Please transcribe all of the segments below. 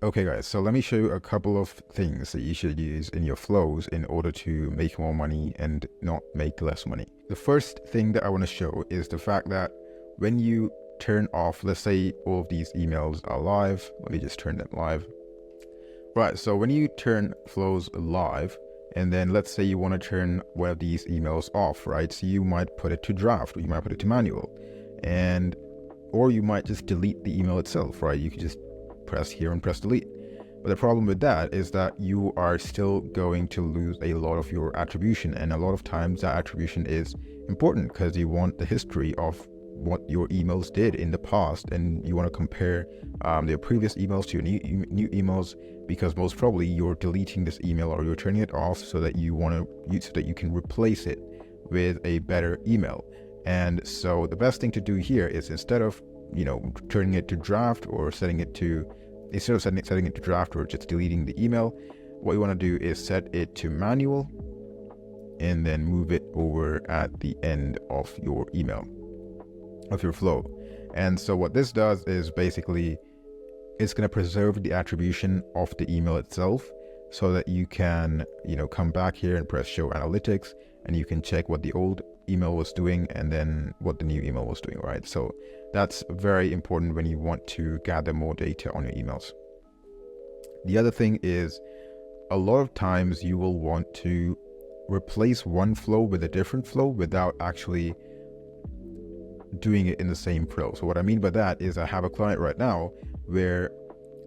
Okay guys, so let me show you a couple of things that you should use in your flows in order to make more money and not make less money. The first thing that I want to show is the fact that when you turn off, let's say all of these emails are live. Let me just turn them live. Right, so when you turn flows live, and then let's say you want to turn one of these emails off, right? So you might put it to draft, or you might put it to manual, or you might just delete the email itself, right? You could just press here and press delete. But the problem with that is that you are still going to lose a lot of your attribution, and a lot of times that attribution is important because you want the history of what your emails did in the past, and you want to compare their previous emails to your new emails, because most probably you're deleting this email or you're turning it off so that so that you can replace it with a better email. And so the best thing to do here is, instead of turning it to draft or setting it to draft or just deleting the email, what you want to do is set it to manual and then move it over at the end of your email, of your flow. And so what this does is basically it's going to preserve the attribution of the email itself, so that you can come back here and press show analytics, and you can check what the old email was doing and then what the new email was doing, right? So that's very important when you want to gather more data on your emails. The other thing is, a lot of times you will want to replace one flow with a different flow without actually doing it in the same flow. So what I mean by that is, I have a client right now where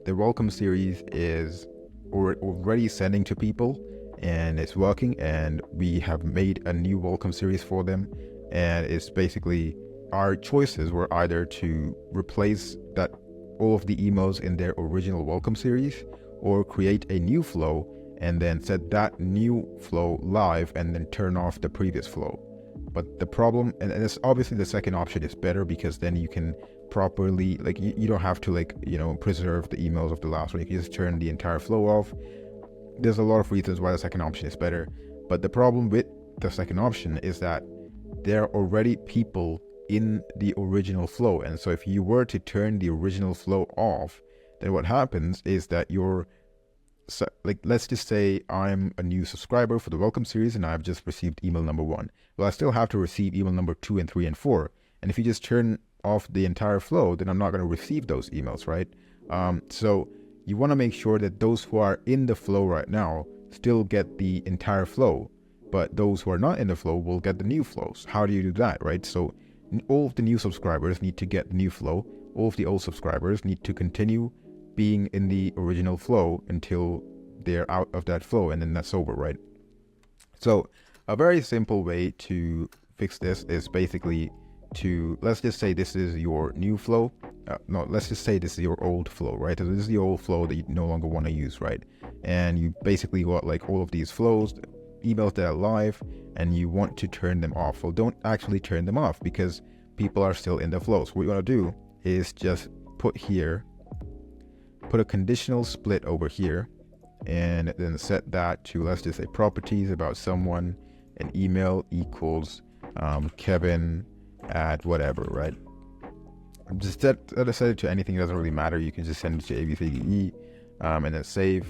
the welcome series is already sending to people and it's working, and we have made a new welcome series for them, and it's basically, our choices were either to replace all of the emails in their original welcome series, or create a new flow and then set that new flow live and then turn off the previous flow. But the problem, and it's obviously the second option is better, because then you can properly, you don't have to preserve the emails of the last one. You can just turn the entire flow off. There's a lot of reasons why the second option is better, but the problem with the second option is that there are already people in the original flow. And so if you were to turn the original flow off, then what happens is that let's just say I'm a new subscriber for the welcome series and I've just received email number 1. Well, I still have to receive email number 2 and 3 and 4. And if you just turn off the entire flow, then I'm not going to receive those emails, right? So you want to make sure that those who are in the flow right now still get the entire flow, but those who are not in the flow will get the new flows. How do you do that, right? So all of the new subscribers need to get the new flow. All of the old subscribers need to continue being in the original flow until they're out of that flow, and then that's over, right? So a very simple way to fix this is basically let's just say this is your new flow. Let's just say this is your old flow, right? So this is the old flow that you no longer want to use, right? And you basically got all of these flows, emails that are live, and you want to turn them off. Well, don't actually turn them off, because people are still in the flow. So what you want to do is just put a conditional split over here, and then set that to, let's just say, properties about someone, and email equals Kevin at whatever, right? Just set it to anything. It doesn't really matter. You can just send it to ABCDE and then save.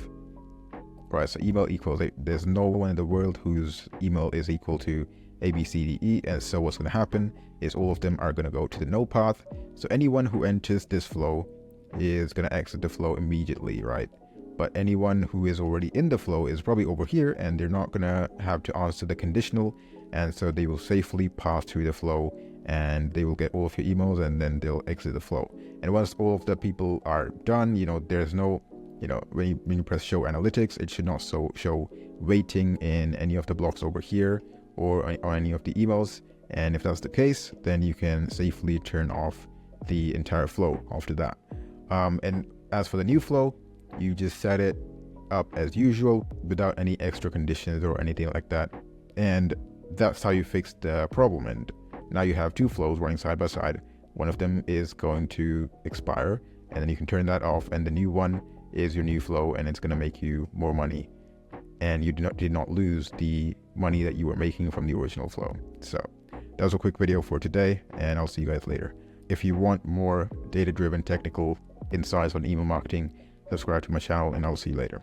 Right, so email equals, there's no one in the world whose email is equal to ABCDE, and so what's going to happen is all of them are going to go to the no path. So anyone who enters this flow is going to exit the flow immediately, right? But anyone who is already in the flow is probably over here, and they're not going to have to answer the conditional, and so they will safely pass through the flow, and they will get all of your emails, and then they'll exit the flow. And once all of the people are done, there's no, when you press show analytics, it should not show waiting in any of the blocks over here or any of the emails. And if that's the case, then you can safely turn off the entire flow after that. And as for the new flow, you just set it up as usual without any extra conditions or anything like that. And that's how you fix the problem. And now you have two flows running side by side. One of them is going to expire, and then you can turn that off, and the new one is your new flow, and it's going to make you more money. And you did not lose the money that you were making from the original flow. So that was a quick video for today, and I'll see you guys later. If you want more data-driven technical insights on email marketing, subscribe to my channel, and I'll see you later.